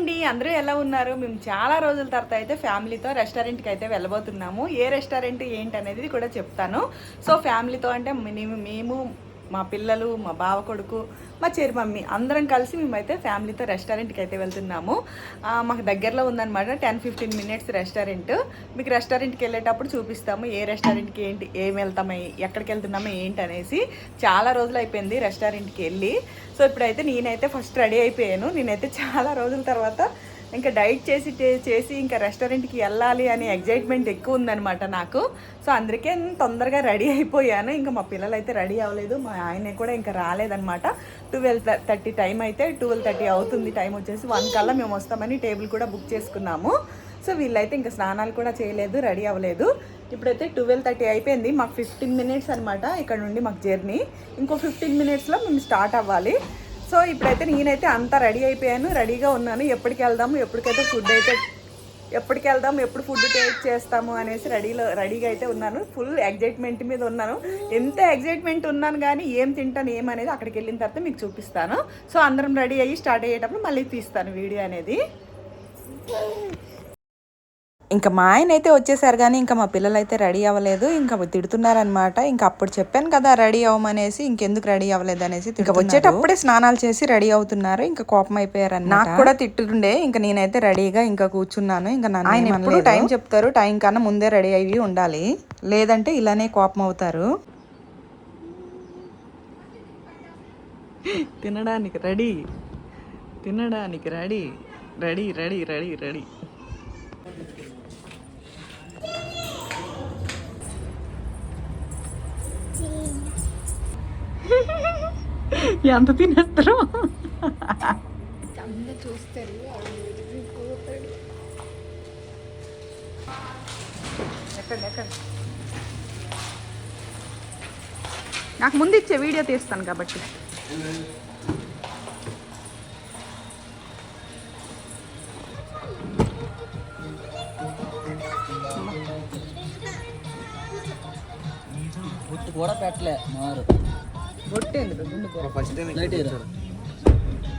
అండి, అందరూ ఎలా ఉన్నారు? మేము చాలా రోజుల తర్వాత అయితే ఫ్యామిలీతో రెస్టారెంట్కి అయితే వెళ్ళబోతున్నాము. ఏ రెస్టారెంట్ ఏంటి అనేది కూడా చెప్తాను. సో ఫ్యామిలీతో అంటే మేము మా పిల్లలు, మా బావ కొడుకు, మా మమ్మీ అందరం కలిసి మేమైతే ఫ్యామిలీతో రెస్టారెంట్కి అయితే వెళ్తున్నాము. మాకు దగ్గరలో ఉందన్నమాట, 10-15 మినిట్స్ రెస్టారెంట్. మీకు రెస్టారెంట్కి వెళ్ళేటప్పుడు చూపిస్తాము ఏ రెస్టారెంట్కి ఏంటి, ఏం వెళ్తాము, ఎక్కడికి వెళ్తున్నామో ఏంటి అనేసి. చాలా రోజులు అయిపోయింది రెస్టారెంట్కి వెళ్ళి. సో ఇప్పుడైతే నేనైతే ఫస్ట్ రెడీ అయిపోయాను. నేనైతే చాలా రోజుల తర్వాత ఇంకా డైట్ చేసి ఇంకా రెస్టారెంట్కి వెళ్ళాలి అనే ఎగ్జైట్మెంట్ ఎక్కువ ఉందనమాట నాకు. సో అందుకే తొందరగా రెడీ అయిపోయాను. ఇంకా మా పిల్లలు అయితే రెడీ అవ్వలేదు, మా ఆయన కూడా ఇంకా రాలేదనమాట. 12:30 టైం అయితే 12:30 అవుతుంది. టైం వచ్చేసి 1 కల్లా మేము వస్తామని టేబుల్ కూడా బుక్ చేసుకున్నాము. సో వీళ్ళైతే ఇంకా స్నానాలు కూడా చేయలేదు, రెడీ అవ్వలేదు. ఇప్పుడైతే 12:30 అయిపోయింది. మాకు 15 మినిట్స్ అనమాట ఇక్కడ నుండి మాకు జర్నీ. ఇంకో 15 మినిట్స్లో మేము స్టార్ట్ అవ్వాలి. సో ఇప్పుడైతే నేనైతే అంతా రెడీ అయిపోయాను, రెడీగా ఉన్నాను. ఎప్పటికి వెళ్దాము, ఎప్పటికి వెళ్దాము, ఎప్పుడు ఫుడ్ టేస్ట్ చేస్తాము అనేసి రెడీగా అయితే ఉన్నాను. ఫుల్ ఎగ్జైట్మెంట్ మీద ఉన్నాను. ఎంత ఎగ్జైట్మెంట్ ఉన్నాను కానీ ఏం తింటాను ఏమనేది అక్కడికి వెళ్ళిన తర్వాత మీకు చూపిస్తాను. సో అందరం రెడీ అయ్యి స్టార్ట్ అయ్యేటప్పుడు మళ్ళీ తీస్తాను వీడియో అనేది. ఇంకా మా ఆయన అయితే వచ్చేసారు కానీ ఇంకా మా పిల్లలు అయితే రెడీ అవ్వలేదు. ఇంకా తిడుతున్నారనమాట. ఇంకా అప్పుడు చెప్పాను కదా రెడీ అవ్వమనేసి, ఇంకెందుకు రెడీ అవ్వలేదు అనేసి. ఇంకా వచ్చేటప్పుడే స్నానాలు చేసి రెడీ అవుతున్నారు. ఇంకా కోపం అయిపోయారు. నాకు కూడా తిట్టుండే. ఇంకా నేనైతే రెడీగా ఇంకా కూర్చున్నాను. ఇంకా ఆయన ఎప్పుడు టైం చెప్తారు, టైం కన్నా ముందే రెడీ అయ్యి ఉండాలి, లేదంటే ఇలానే కోపం అవుతారు. తినడానికి రెడీ, తినడానికి ready, ready ready ready ready. ఎంత తినేస్తారు చూస్తారు. నాకు ముందు ఇచ్చే వీడియో తీస్తాను కాబట్టి. కూడా పెట్టలే మారు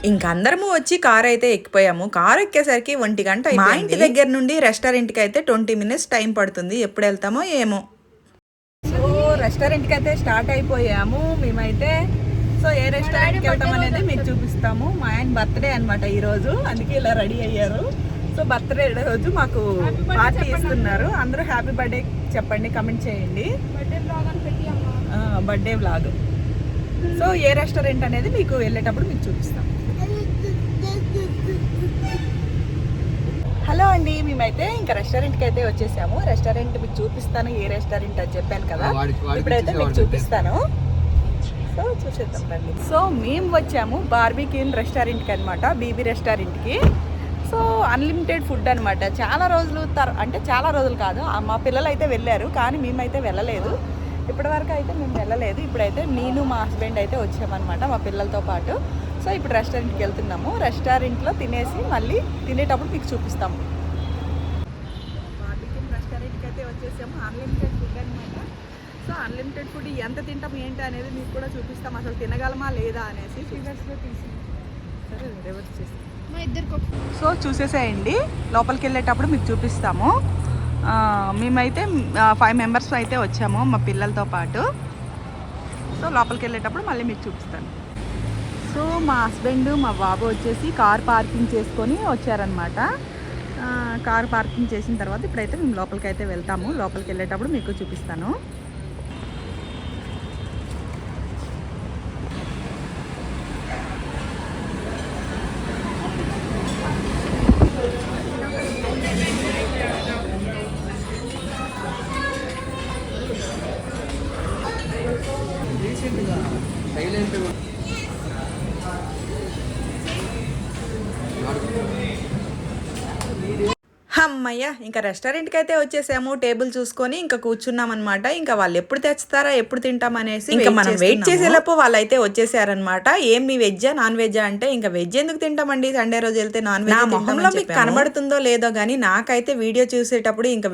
ఇంకా అందరము వచ్చి కారు అయితే ఎక్కిపోయాము. కారు ఎక్కేసరికి 1 గంట. మా ఇంటి దగ్గర నుండి రెస్టారెంట్కి అయితే 20 మినిట్స్ టైం పడుతుంది. ఎప్పుడు వెళ్తామో ఏమో. సో రెస్టారెంట్కి అయితే స్టార్ట్ అయిపోయాము మేమైతే. సో ఏ రెస్టారెంట్కి వెళ్తాం అనేది మీకు చూపిస్తాము. మా ఆయన బర్త్డే అనమాట ఈరోజు, అందుకే ఇలా రెడీ అయ్యారు. సో బర్త్డే రోజు మాకు పార్టీ ఇస్తున్నారు. అందరూ హ్యాపీ బర్త్డే చెప్పండి, కమెంట్ చేయండి. Birthday vlog. సో ఏ రెస్టారెంట్ అనేది మీకు వెళ్ళేటప్పుడు మీకు చూపిస్తాం. హలో అండి, మేమైతే ఇంకా రెస్టారెంట్కి అయితే వచ్చేసాము. రెస్టారెంట్ మీకు చూపిస్తాను, ఏ రెస్టారెంట్ అని చెప్పాను కదా, ఇప్పుడైతే మీకు చూపిస్తాను. సో చూసేద్దాం రండి. సో మేము వచ్చాము బార్బిక్యూన్ రెస్టారెంట్కి అనమాట, బీబీ రెస్టారెంట్కి. సో అన్లిమిటెడ్ ఫుడ్ అనమాట. చాలా రోజులు కాదు, మా పిల్లలు అయితే వెళ్ళారు కానీ మేమైతే వెళ్ళలేదు. ఇప్పటివరకు అయితే మేము వెళ్ళలేదు. ఇప్పుడైతే నేను మా హస్బెండ్ అయితే వచ్చామన్నమాట మా పిల్లలతో పాటు. సో ఇప్పుడు రెస్టారెంట్కి వెళ్తున్నాము. రెస్టారెంట్లో తినేసి మళ్ళీ తినేటప్పుడు మీకు చూపిస్తాము. బార్బిక్యూన్ రెస్టారెంట్కి అయితే వచ్చేసాము. అన్లిమిటెడ్ ఫుడ్ అనమాట. సో అన్లిమిటెడ్ ఫుడ్ ఎంత తింటాం ఏంటి అనేది మీకు కూడా చూపిస్తాం. అసలు తినగలమా లేదా అనేసి ఫిగర్స్లో తీసి. సరే రివర్స్ చేసి సో చూసేసేయండి. లోపలికి వెళ్ళేటప్పుడు మీకు చూపిస్తాము. మేమైతే 5 మెంబర్స్ అయితే వచ్చాము మా పిల్లలతో పాటు. సో లోపలికి వెళ్ళేటప్పుడు మళ్ళీ మీకు చూపిస్తాను. సో మా హస్బెండ్ మా బాబు వచ్చేసి కార్ పార్కింగ్ చేసుకొని వచ్చారనమాట. కార్ పార్కింగ్ చేసిన తర్వాత ఇప్పుడైతే మేము లోపలికి అయితే వెళ్తాము. లోపలికి వెళ్ళేటప్పుడు మీకు చూపిస్తాను. అమ్మయ్య ఇంకా రెస్టారెంట్కి అయితే వచ్చేసాము. టేబుల్ చూసుకొని ఇంకా కూర్చున్నాం అనమాట. ఇంకా వాళ్ళు ఎప్పుడు తెస్తారా ఎప్పుడు తింటామనేసి ఇంకా మనం వెయిట్ చేసేలోపు వాళ్ళు అయితే వచ్చేసారనమాట. ఏం మీ వెజ్జా నాన్ వెజ్జా అంటే ఇంకా వెజ్ ఎందుకు తింటామండి, సండే రోజు వెళ్తే నాన్ వెజ్. నా మొహంలో మీకు కనబడుతుందో లేదో కానీ నాకైతే వీడియో చూసేటప్పుడు ఇంకా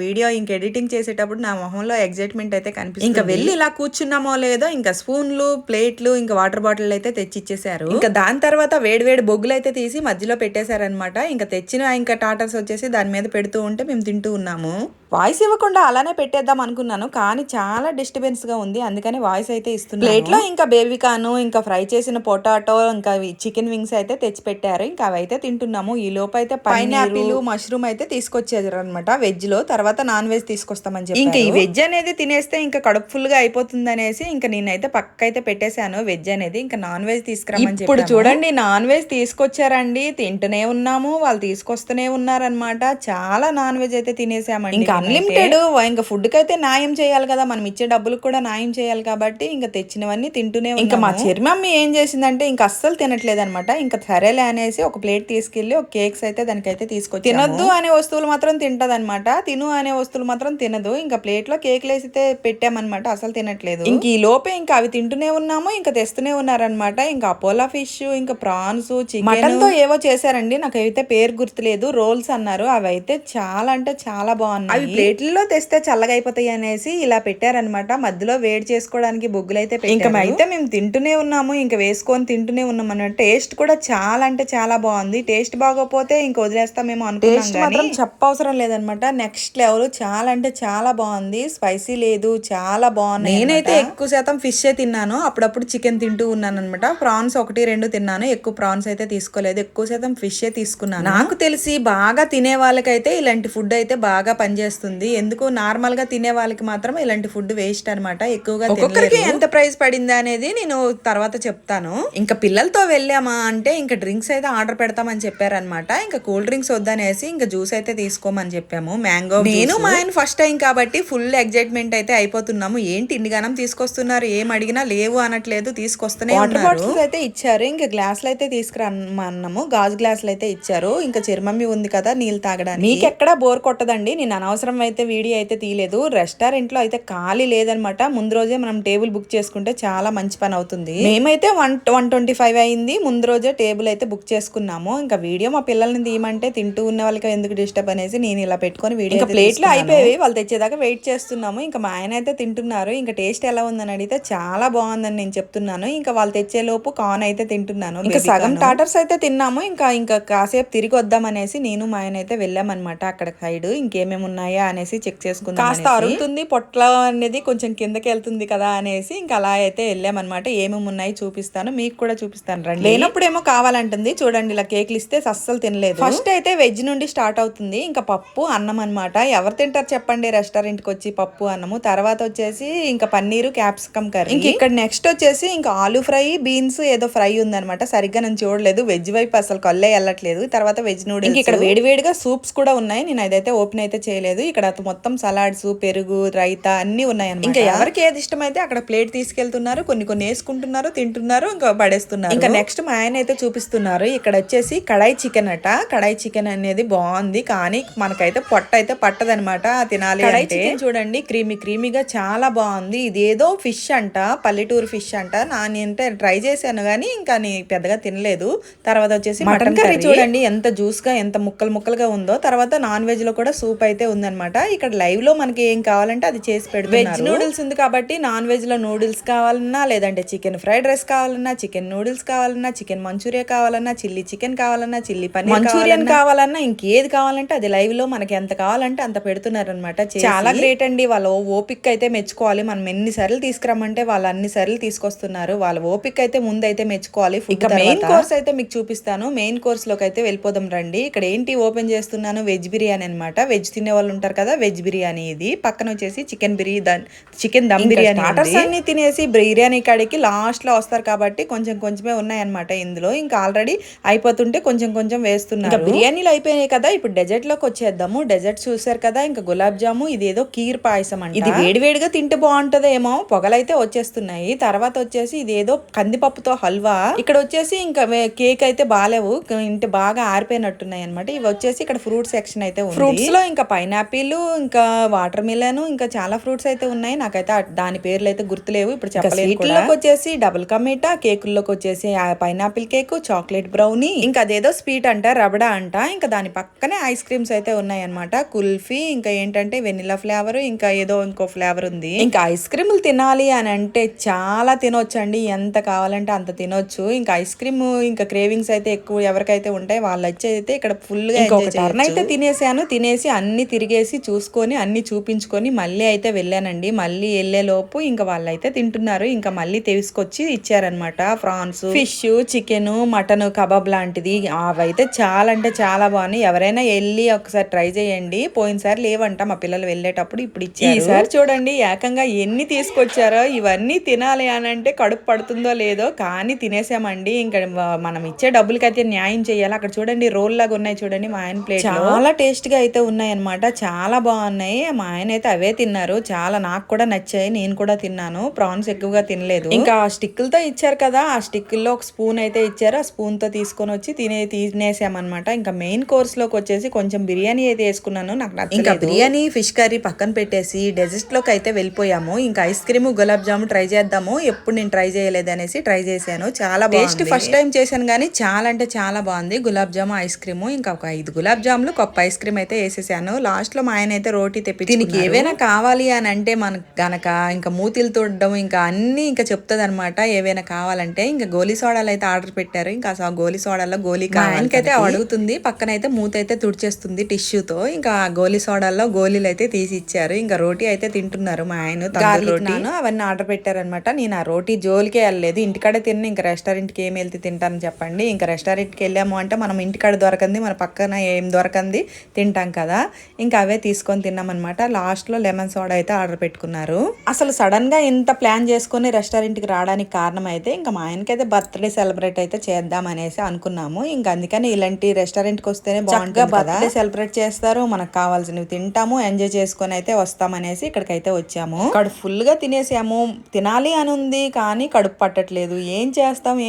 ఎడిటింగ్ చేసేటప్పుడు నా మొహంలో ఎగ్జైట్మెంట్ అయితే కనిపిస్తుంది. ఇంకా వెళ్ళి ఇలా కూర్చున్నామో లేదో ఇంకా స్పూన్లు ప్లేట్లు ఇంకా వాటర్ బాటిల్ అయితే తెచ్చి ఇచ్చేసారు. ఇంకా దాని తర్వాత వేడి బొగ్గులు అయితే తీసి మధ్యలో పెట్టేశారనమాట. ఇంకా తెచ్చిన ఇంకా టాటర్స్ వచ్చేసి దాని మీద పెడుతూ ఉంటే మేము తింటూ ఉన్నాము. వాయిస్ ఇవ్వకుండా అలానే పెట్టేద్దాం అనుకున్నాను కానీ చాలా డిస్టర్బెన్స్ గా ఉంది, అందుకని వాయిస్ అయితే ఇస్తున్నాను. ప్లేట్ లో ఇంకా బేబీకాను ఇంకా ఫ్రై చేసిన పొటాటో ఇంకా చికెన్ వింగ్స్ అయితే తెచ్చి పెట్టారు. ఇంకా అవి అయితే తింటున్నాము. ఈ లోపు అయితే పైనాపిల్ మష్రూమ్ అయితే తీసుకొచ్చారు అనమాట వెజ్ లో. తర్వాత నాన్ వెజ్ తీసుకొస్తామని చెప్పి ఇంకా ఈ వెజ్ అనేది తినేస్తే ఇంకా కడుపు ఫుల్ గా అయిపోతుంది అనేసి ఇంకా నేనైతే పక్క అయితే పెట్టేశాను వెజ్ అనేది. ఇంకా నాన్ వెజ్ తీసుకురామని చెప్పి ఇప్పుడు చూడండి నాన్ వెజ్ తీసుకొచ్చారండి. తింటూనే ఉన్నాము, వాళ్ళు తీసుకొస్తూనే ఉన్నారనమాట. చాలా నాన్ వెజ్ అయితే తినేసామండి. ఇంకా అన్లిమిటెడ్. ఇంకా ఫుడ్ కి అయితే న్యాయం చేయాలి కదా, మనం ఇచ్చే డబ్బులకు కూడా న్యాయం చేయాలి కాబట్టి ఇంకా తెచ్చినవన్నీ తింటూనే. ఇంకా మా చెర్మమ్మి ఏం చేసిందంటే ఇంకా అస్సలు తినట్లేదు అనమాట. ఇంకా సరేలే అనేసి ఒక ప్లేట్ తీసుకెళ్లి ఒక కేక్స్ అయితే దానికైతే తీసుకొచ్చి, తినొద్దు అనే వస్తువులు మాత్రం తింటది అనమాట, తిను అనే వస్తువులు మాత్రం తినదు. ఇంకా ప్లేట్ లో కేక్లు వేసితే పెట్టామన్నమాట, అసలు తినట్లేదు. ఇంక ఈ లోపే ఇంకా అవి తింటూనే ఉన్నాము, ఇంకా తెస్తూనే ఉన్నారనమాట. ఇంకా అపోలా ఫిష్ ఇంకా ప్రాన్స్ చికెన్ మటన్ తో ఏవో చేశారండి, నాకైతే పేరు గుర్తులేదు. రోల్స్ అన్నారు, అవి అయితే చాలా అంటే చాలా బాగున్నాయి. అవి ప్లేట్లలో తెస్తే చల్లగా అయిపోతాయి అనేసి ఇలా పెట్టారనమాట. మధ్యలో వేడి చేసుకోవడానికి బొగ్గులు అయితే ఇంకా అయితే మేము తింటూనే ఉన్నాము, ఇంకా వేసుకొని తింటూనే ఉన్నాం అన్నమాట. టేస్ట్ కూడా చాలా అంటే చాలా బాగుంది. టేస్ట్ బాగోపోతే ఇంకా వదిలేస్తామేమో అనుకుంటున్నాం, చెప్పవసరం లేదనమాట. నెక్స్ట్ లెవెల్, చాలా అంటే చాలా బాగుంది. స్పైసీ లేదు, చాలా బాగుంది. నేనైతే ఎక్కువ శాతం ఫిష్ తిన్నాను, అప్పుడప్పుడు చికెన్ తింటూ ఉన్నాను అనమాట. ప్రాన్స్ 1-2 తిన్నాను, ఎక్కువ ప్రాన్స్ అయితే తీసుకోలేదు. ఎక్కువ శాతం ఫిష్ తీసుకున్నాను. నాకు తెలిసి బాగా తినే వాళ్ళకైతే ఇలాంటి ఫుడ్ అయితే బాగా పనిచేస్తుంది. ఎందుకు నార్మల్ గా తినే వాళ్ళకి మాత్రం ఇలాంటి ఫుడ్ వేస్ట్ అనమాట. ఎక్కువగా ఒక్కొక్కరికి ఎంత ప్రైస్ పడింది అనేది నేను తర్వాత చెప్తాను. ఇంకా పిల్లలతో వెళ్ళామా అంటే ఇంకా డ్రింక్స్ అయితే ఆర్డర్ పెడతామని చెప్పారనమాట. ఇంకా కూల్ డ్రింక్స్ వద్దనేసి ఇంకా జ్యూస్ అయితే తీసుకోమని చెప్పాము, మ్యాంగో. నేను మా ఆయన ఫస్ట్ టైం కాబట్టి ఫుల్ ఎగ్జైట్మెంట్ అయితే అయిపోతున్నాము. ఏంటి ఇండిగానం తీసుకొస్తున్నారు, ఏం అడిగినా లేవు అనట్లేదు, తీసుకొస్తూనే వాటర్ బాటిల్స్ అయితే ఇచ్చారు. ఇంకా గ్లాసులు అయితే తీసుకురమ్మన్నాము, గాజు గ్లాసులు అయితే ఇచ్చారు. ఇంకా చిరుమమ్మి ఉంది కదా నీళ్ళు తాగడానికి. మీకు ఎక్కడ బోర్ కొట్టదండి, నేను అనవసరం అయితే వీడియో అయితే తీయలేదు. రెస్టారెంట్ లో అయితే ఖాళీ లేదనమాట. ముందు రోజే మనం టేబుల్ బుక్ చేసుకుంటే చాలా మంచి పని అవుతుంది. మేమైతే 125 అయింది, ముందు రోజే టేబుల్ అయితే బుక్ చేసుకున్నాము. ఇంకా వీడియో మా పిల్లల్ని తీయమంటే తింటూ ఉన్న వాళ్ళకి ఎందుకు డిస్టర్బ్ అనేసి నేను ఇలా పెట్టుకొని వీడియో. ఇంకా ప్లేట్లు అయిపోయి వాళ్ళు తెచ్చేదాకా వెయిట్ చేస్తున్నాము. ఇంకా మా ఆయన అయితే తింటున్నారు. ఇంకా టేస్ట్ ఎలా ఉందని అడిగితే చాలా బాగుందని నేను చెప్తున్నాను. ఇంకా వాళ్ళు తెచ్చే లోపు కార్న్ అయితే తింటున్నాను. ఇంకా సగం టాటర్స్ అయితే తిన్నాము. ఇంకా కాసేపు తిరిగి వద్దామనేసి నేను మా ఆయన అయితే వెళ్ళామన్నమాట అక్కడ సైడ్. ఇంకేమేమి ఉన్నాయా అనేసి చెక్ చేసుకుందాం. కాస్త అరుగుతుంది పొట్ల అనేది, కొంచెం కిందకి వెళ్తుంది కదా అనేసి ఇంకా అలా అయితే వెళ్ళామన్నమాట. ఏమేమి ఉన్నాయి చూపిస్తాను, మీకు కూడా చూపిస్తాను రండి. లేనప్పుడేమో కావాలంటుంది. చూడండి ఇలా కేక్లు ఇస్తే అస్సలు తినలేదు. ఫస్ట్ అయితే వెజ్ నుండి స్టార్ట్ అవుతుంది. ఇంకా పప్పు అన్నం అనమాట. ఎవరు తింటారు చెప్పండి రెస్టారెంట్ కి వచ్చి పప్పు అన్నము. తర్వాత వచ్చేసి ఇంకా పన్నీరు క్యాప్సికమ్ కర్రీ. ఇంక ఇక్కడ నెక్స్ట్ వచ్చేసి ఇంకా ఆలూ ఫ్రై, బీన్స్ ఏదో ఫ్రై ఉందనమాట. సరిగ్గా నేను చూడలేదు, వెజ్ వైపు అసలు కళ్ళే వెళ్ళట్లేదు. తర్వాత వెజ్ నూడిల్స్, ఇక్కడ వేడివేడిగా సూప్స్ కూడా ఉన్నాయి. నేను అదైతే ఓపెన్ అయితే చేయలేదు. ఇక్కడ మొత్తం సలాడ్స్, పెరుగు, రైతా అన్ని ఉన్నాయి అన్నమాట. ఇంకా ఎవరికి ఏది ఇష్టమైతే అక్కడ ప్లేట్ తీసుకెళ్తున్నారు, కొన్ని వేసుకుంటున్నారు, తింటున్నారు, ఇంకా పడేస్తున్నారు. ఇంకా నెక్స్ట్ మా ఆయన అయితే చూపిస్తున్నారు. ఇక్కడ వచ్చేసి కడాయి చికెన్ అట. కడాయి చికెన్ అనేది బాగుంది కానీ మనకైతే పొట్ట అయితే పట్టదనమాట తినాలి. కడాయి చికెన్ చూడండి క్రీమీగా చాలా బాగుంది. ఇదేదో ఫిష్ అంట, పల్లెటూరు ఫిష్ అంట. నేనంటే ట్రై చేశాను కానీ ఇంకా పెద్దగా తినలేదు. తర్వాత వచ్చేసి మటన్ కర్రీ చూడండి ఎంత జ్యూస్ గా ఎంత ముక్కలుగా ఉందో. తర్వాత నాన్ వెజ్ లో కూడా సూప్ అయితే ఉందన్నమాట. ఇక్కడ లైవ్ లో మనకి ఏం కావాలంటే అది చేసి పెడుతున్నారు. వెజ్ నూడిల్స్ ఉంది కాబట్టి నాన్ వెజ్ లో నూడిల్స్ కావాలన్నా, లేదంటే చికెన్ ఫ్రైడ్ రైస్ కావాలన్నా, చికెన్ నూడిల్స్ కావాలన్నా, చికెన్ మంచూరియా కావాలన్నా, చిల్లీ చికెన్ కావాలన్నా, చిల్లీ పన్నీర్ మంచూరియన్ కావాలన్నా, ఇంకేది కావాలంటే అది లైవ్ లో మనకి ఎంత కావాలంటే అంత పెడుతున్నారు అనమాట. చాలా గ్రేట్ అండి, వాళ్ళ ఓపిక అయితే మెచ్చుకోవాలి. మనం ఎన్నిసార్లు తీసుకురమ్మంటే వాళ్ళు అన్ని సార్లు తీసుకొస్తున్నారు. వాళ్ళ ఓపిక అయితే ముందైతే మెచ్చుకోవాలి. ఇక మెయిన్ కోర్స్ అయితే మీకు చూపిస్తాను. మెయిన్ కోర్స్ లోకి అయితే వెళ్ళిపోదాం రండి. ఇక్కడ ఏంటి ఓపెన్ చేస్తున్నాను, వెజ్ బిర్యానీ అనమాట. వెజ్ తినే వాళ్ళు చూసుంటారు కదా, వెజ్ బిర్యానీ ఇది. పక్కన వచ్చేసి చికెన్ దమ్ బిర్యానీ. స్టార్టర్స్ అన్ని తినేసి బిర్యానీ కాడికి లాస్ట్ లో వస్తారు కాబట్టి కొంచెం కొంచెమే ఉన్నాయన్నమాట ఇందులో. ఇంకా ఆల్రెడీ అయిపోతుంటే కొంచెం కొంచెం వేస్తున్నారు. బిర్యానీలు అయిపోయినాయి కదా, ఇప్పుడు డెజర్ట్ లోకి వచ్చేద్దాము. డెజర్ట్ చూసారు కదా, ఇంకా గులాబ్ జాము, ఇది ఏదో కీర్ పాయసం అంట. ఇది వేడివేడిగా తింటే బాగుంటదేమో, పొగలైతే వచ్చేస్తున్నాయి. తర్వాత వచ్చేసి ఇది ఏదో కందిపప్పుతో హల్వా. ఇక్కడ వచ్చేసి ఇంకా కేక్ అయితే బాలేవు, ఇంటి బాగా ఆరిపోయినట్టున్నాయి అనమాట. ఇవి వచ్చేసి ఇక్కడ ఫ్రూట్ సెక్షన్ అయితే ఉంది. ఫ్రూట్స్ లో ఇంకా పైనాపిల్, ఇంకా వాటర్ మిలన్, ఇంకా చాలా ఫ్రూట్స్ అయితే ఉన్నాయి. నాకైతే దాని పేర్లు అయితే గుర్తులేవు, ఇప్పుడు చెప్పలేదు. స్వీట్లోకి వచ్చేసి డబుల్ కమీటా, కేకుల్లోకి వచ్చేసి పైనాపిల్ కేక్, చాక్లెట్ బ్రౌనీ, ఇంకా అదేదో స్వీట్ అంట, రబడా అంట. ఇంకా దాని పక్కనే ఐస్ క్రీమ్స్ అయితే ఉన్నాయి అనమాట. కుల్ఫీ, ఇంకా ఏంటంటే వెనిలా ఫ్లేవర్, ఇంకా ఏదో ఇంకో ఫ్లేవర్ ఉంది. ఇంకా ఐస్ క్రీములు తినాలి అని అంటే చాలా తినొచ్చు అండి, ఎంత కావాలంటే అంత తినొచ్చు. ఇంకా ఐస్ క్రీమ్ ఇంకా క్రేవింగ్స్ అయితే ఎక్కువ ఎవరికైతే ఉంటాయి వాళ్ళు అయితే ఇక్కడ ఫుల్ గా టర్న్ అయితే తినేసాను. తినేసి అన్ని తిరిగేసి చూసుకొని అన్ని చూపించుకొని మళ్ళీ అయితే వెళ్ళానండి. మళ్ళీ వెళ్లే లోపు ఇంకా వాళ్ళైతే తింటున్నారు. ఇంకా మళ్ళీ తీసుకొచ్చి ఇచ్చారనమాట. Prawns, fish, chicken, mutton, kebab లాంటిది. అవైతే చాలా అంటే చాలా బాగున్నాయి. ఎవరైనా వెళ్ళి ఒకసారి ట్రై చేయండి. పోయినసారి లేవంట మా పిల్లలు వెళ్ళేటప్పుడు, ఇప్పుడు ఇచ్చారు. ఈసారి చూడండి ఏకంగా ఎన్ని తీసుకొచ్చారో. ఇవన్నీ తినాలి అని అంటే కడుపు పడుతుందో లేదో కానీ తినేసామండి. ఇంకా మనం ఇచ్చే డబ్బులకి అయితే న్యాయం చేయాలి. అక్కడ చూడండి రోల్ లాగా ఉన్నాయి చూడండి మా ఆయన ప్లేట్. చాలా టేస్ట్ గా అయితే ఉన్నాయి అనమాట, చాలా బాగున్నాయి. మా ఆయన అయితే అవే తిన్నారు, చాలా నాకు కూడా నచ్చాయి, నేను కూడా తిన్నాను. ప్రాన్స్ ఎక్కువగా తినలేదు. ఇంకా స్టిక్కులతో ఇచ్చారు కదా, ఆ స్టిక్కుల్లో ఒక స్పూన్ అయితే ఇచ్చారు. ఆ స్పూన్ తో తీసుకొని వచ్చి తినేసామన్నమాట. ఇంకా మెయిన్ కోర్స్ లోకి వచ్చేసి కొంచెం బిర్యానీ అయితే వేసుకున్నాను, నాకు నచ్చలేదు. ఇంకా బిర్యానీ, ఫిష్ కర్రీ పక్కన పెట్టేసి డెజర్ట్ లోకి అయితే వెళ్ళిపోయాము. ఇంకా ఐస్ క్రీమ్, గులాబ్ జాము ట్రై చేద్దాము. ఎప్పుడు నేను ట్రై చేయలేదు అనేసి ట్రై చేశాను. చాలా టేస్ట్ ఫస్ట్ టైం చేశాను కానీ చాలా అంటే చాలా బాగుంది. గులాబ్ జాము, ఐస్ క్రీమ్, ఇంకా ఒక 5 గులాబ్ జాములు, కప్ ఐస్ క్రీమ్ అయితే వేసేసాను. లాస్ట్ లో మా ఆయన అయితే రోటీ తెప్పి దీనికి ఏవైనా కావాలి అని అంటే మనకు గనక ఇంకా మూతిలు తోడడం ఇంకా అన్ని ఇంకా చెప్తుంది అనమాట. ఏవైనా కావాలంటే ఇంకా గోలీ సోడాలు అయితే ఆర్డర్ పెట్టారు. ఇంకా గోలీ సోడాలో గోలీ కావాలకైతే అడుగుతుంది, పక్కన అయితే మూత అయితే తుడిచేస్తుంది టిష్యూతో. ఇంకా గోలీ సోడాల్లో గోలీలు అయితే తీసి ఇచ్చారు. ఇంకా రోటీ అయితే తింటున్నారు మా ఆయన. అవన్నీ ఆర్డర్ పెట్టారనమాట. నేను ఆ రోటీ జోలికే వెళ్ళలేదు, ఇంటికాడే తిన్న. ఇంకా రెస్టారెంట్కి ఏమి వెళ్తే తింటాను చెప్పండి. ఇంకా రెస్టారెంట్కి వెళ్ళాము అంటే మనం ఇంటికాడ దొరకంది మన పక్కన ఏం దొరకంది తింటాం కదా, ఇంకా అవే తీసుకొని తిన్నామన్నమాట. లాస్ట్ లో లెమన్ సోడా అయితే ఆర్డర్ పెట్టుకున్నారు. అసలు సడన్ గా ఇంత ప్లాన్ చేసుకుని రెస్టారెంట్ కి రావడానికి కారణం అయితే ఇంకా మా ఆయనకైతే బర్త్డే సెలబ్రేట్ అయితే చేద్దాం అనేసి అనుకున్నాము. ఇంకా అందుకని ఇలాంటి రెస్టారెంట్ కి వస్తేనే బాగుంటుంది, బర్త్డే సెలబ్రేట్ చేస్తారు, మనకు కావాల్సినవి తింటాము, ఎంజాయ్ చేసుకొని అయితే వస్తామనేసి ఇక్కడికైతే వచ్చాము. కడుపు ఫుల్ గా తినేసాము. తినాలి అని ఉంది కానీ కడుపు పట్టట్లేదు. ఏం చేస్తాం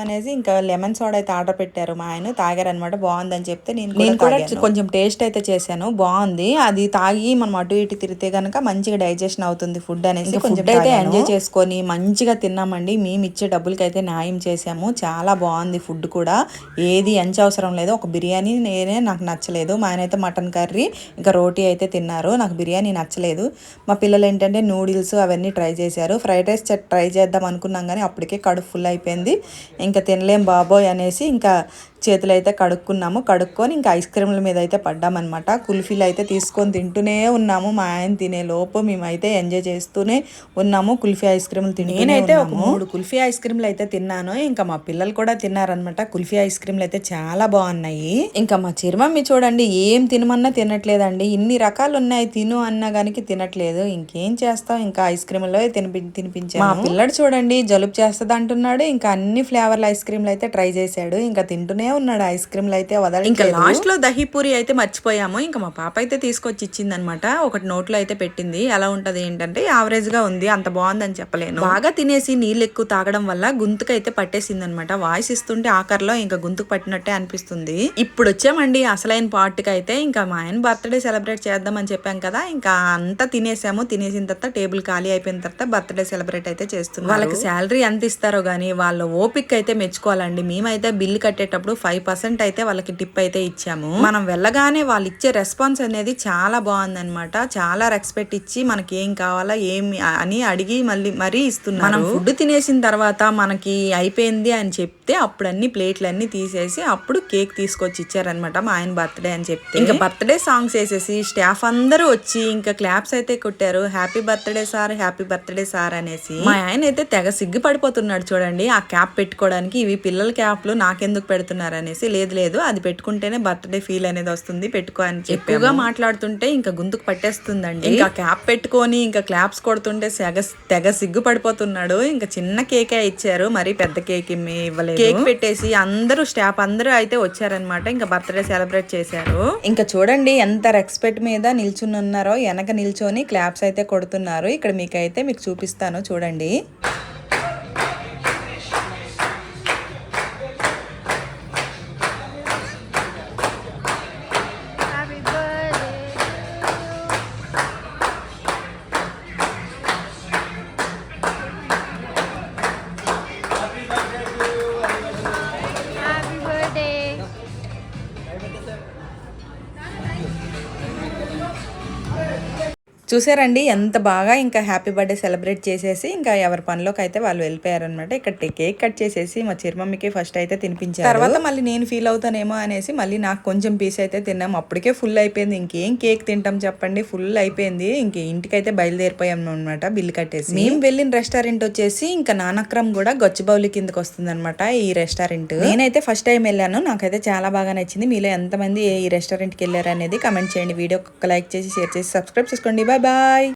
అనేసి ఇంకా లెమన్ సోడా అయితే ఆర్డర్ పెట్టారు. మా ఆయన తాగారనమాట. బాగుందని చెప్తే నేను కూడా కొంచెం టేస్ట్ అయితే చేశాను, బాగుంది. అది తాగి మనం అటు ఇటు తిరిగితే గనక మంచిగా డైజెషన్ అవుతుంది ఫుడ్ అనేసి కొంచెం అయితే ఎంజాయ్ చేసుకొని మంచిగా తిన్నామండి. మేము ఇచ్చే డబ్బులకి అయితే న్యాయం చేసాము. చాలా బాగుంది ఫుడ్ కూడా, ఏది ఎంచ అవసరం లేదు. ఒక బిర్యానీ నాకు నచ్చలేదు. మా ఆయన అయితే మటన్ కర్రీ ఇంకా రోటీ అయితే తిన్నారు. నాకు బిర్యానీ నచ్చలేదు. మా పిల్లలు ఏంటంటే నూడిల్స్ అవన్నీ ట్రై చేశారు. ఫ్రైడ్ రైస్ ట్రై చేద్దాం అనుకున్నాం కానీ అప్పటికే కడుపు ఫుల్ అయిపోయింది. ఇంకా తినలేం బాబోయ్ అనేసి ఇంకా చేతులు అయితే కడుక్కొని ఇంకా ఐస్ క్రీమ్ల మీద అయితే పడ్డామన్నమాట. కుల్ఫీలు అయితే తీసుకొని తింటూనే ఉన్నాము. మా ఆయన తినే లోపు మేమైతే ఎంజాయ్ చేస్తూనే ఉన్నాము. కుల్ఫీ ఐస్ క్రీమ్లు తిని నేనైతే ఒక 3 కుల్ఫీ ఐస్ క్రీమ్లు అయితే తిన్నాను. ఇంకా మా పిల్లలు కూడా తిన్నారనమాట. కుల్ఫీ ఐస్ క్రీమ్లు అయితే చాలా బాగున్నాయి. ఇంకా మా చిరుమమ్మీ చూడండి ఏం తినమన్నా తినట్లేదండి. ఇన్ని రకాలు ఉన్నాయి, తిను అన్నా కానీ తినట్లేదు. ఇంకేం చేస్తాం, ఇంకా ఐస్ క్రీమ్లో తినిపించాము. మా పిల్లడు చూడండి జలుబు చేస్తుంది అంటున్నాడు. ఇంకా అన్ని ఫ్లేవర్ల ఐస్ క్రీమ్లు అయితే ట్రై చేశాడు. ఇంకా తింటూనే ఉన్నాడు ఐస్ క్రీమ్లు అయితే వదలట్లేదు. ఇంకా లాస్ట్ లో దహీపూరి అయితే మర్చిపోయాము. ఇంకా మా పాప అయితే తీసుకొచ్చి ఇచ్చింది అనమాట. ఒకటి నోట్లో అయితే పెట్టింది. ఎలా ఉంటది ఏంటంటే యావరేజ్ గా ఉంది, అంత బాగుందని చెప్పలేను. బాగా తినేసి నీళ్ళు ఎక్కువ తాగడం వల్ల గొంతుకైతే పట్టేసింది అనమాట. వాయిస్ ఇస్తుంటే ఆఖరిలో ఇంకా గొంతుకు పట్టినట్టే అనిపిస్తుంది. ఇప్పుడు వచ్చామండి అసలైన పార్టీకి అయితే. ఇంకా మా ఆయన బర్త్డే సెలబ్రేట్ చేద్దామని చెప్పాం కదా, ఇంకా అంతా తినేసాము. తినేసిన తర్వాత టేబుల్ ఖాళీ అయిపోయిన తర్వాత బర్త్డే సెలబ్రేట్ అయితే చేస్తున్నాం. వాళ్ళకి శాలరీ ఎంత ఇస్తారో గానీ వాళ్ళ ఓపిక అయితే మెచ్చుకోవాలండి. మేమైతే బిల్లు కట్టేటప్పుడు 5% అయితే వాళ్ళకి టిప్ అయితే ఇచ్చాము. మనం వెళ్ళగానే వాళ్ళు ఇచ్చే రెస్పాన్స్ అనేది చాలా బాగుందన్నమాట. చాలా రెస్పెక్ట్ ఇచ్చి మనకి ఏం కావాలా ఏమి అని అడిగి మరీ ఇస్తున్నారు. మనం ఫుడ్ తినేసిన తర్వాత మనకి అయిపోయింది అని చెప్తే అప్పుడు అన్ని ప్లేట్లన్నీ తీసేసి అప్పుడు కేక్ తీసుకొచ్చి ఇచ్చారనమాట. మా ఆయన బర్త్డే అని చెప్తే ఇంకా బర్త్డే సాంగ్స్ వేసేసి స్టాఫ్ అందరూ వచ్చి ఇంకా క్లాప్స్ అయితే కొట్టారు. Happy birthday sir, happy birthday sir అనేసి. మా ఆయన అయితే తెగ సిగ్గుపడిపోతున్నాడు చూడండి ఆ క్యాప్ పెట్టుకోవడానికి. ఇవి పిల్లల క్యాప్లు నాకెందుకు పెడుతున్నారు అనేసి. లేదు అది పెట్టుకుంటేనే బర్త్డే ఫీల్ అనేది వస్తుంది, పెట్టుకో అని చెప్పి. ఎక్కువగా మాట్లాడుతుంటే ఇంకా గొంతుకు పట్టేస్తుందండి. ఇంకా క్యాప్ పెట్టుకొని ఇంకా క్లాప్స్ కొడుతుంటే తెగ సిగ్గు పడిపోతున్నాడు. ఇంకా చిన్న కేకే ఇచ్చారు, మరి పెద్ద కేక్ ఇవ్వలేదు. కేక్ పెట్టేసి స్టాఫ్ అందరూ అయితే వచ్చారనమాట. ఇంకా బర్త్డే సెలబ్రేట్ చేశారు. ఇంకా చూడండి ఎంత రెస్పెక్ట్ మీద నిల్చుని ఉన్నారో, వెనక నిల్చొని క్లాప్స్ అయితే కొడుతున్నారు. ఇక్కడ మీకు చూపిస్తాను చూడండి. చూసారండి ఎంత బాగా ఇంకా హ్యాపీ బర్త్డే సెలబ్రేట్ చేసేసి ఇంకా ఎవరి పనిలోకి అయితే వాళ్ళు వెళ్ళిపోయారనమాట. ఇక్కడ కేక్ కట్ చేసేసి మా చిరుమమ్మకి ఫస్ట్ అయితే తినిపించారు. తర్వాత మళ్ళీ నేను ఫీల్ అవుతానేమో అనేసి మళ్ళీ నాకు కొంచెం పీస్ అయితే తిన్నాం. అప్పటికే ఫుల్ అయిపోయింది. ఇంకేం కేక్ తింటాం చెప్పండి, ఫుల్ అయిపోయింది. ఇంక ఇంటికైతే బయలుదేరిపోయాం అనమాట బిల్లు కట్టేసి. మేము వెళ్ళిన రెస్టారెంట్ వచ్చేసి ఇంకా నానక్రమ్ కూడా గచ్చిబౌలి కిందకి వస్తుంది అనమాట ఈ రెస్టారెంట్. నేనైతే ఫస్ట్ టైం వెళ్ళాను, నాకైతే చాలా బాగా నచ్చింది. మీలో ఎంతమంది ఈ రెస్టారెంట్కి వెళ్ళారు అనేది కమెంట్ చేయండి. వీడియో లైక్ చేసి షేర్ చేసి సబ్స్క్రైబ్ చేసుకోండి. బాయ్.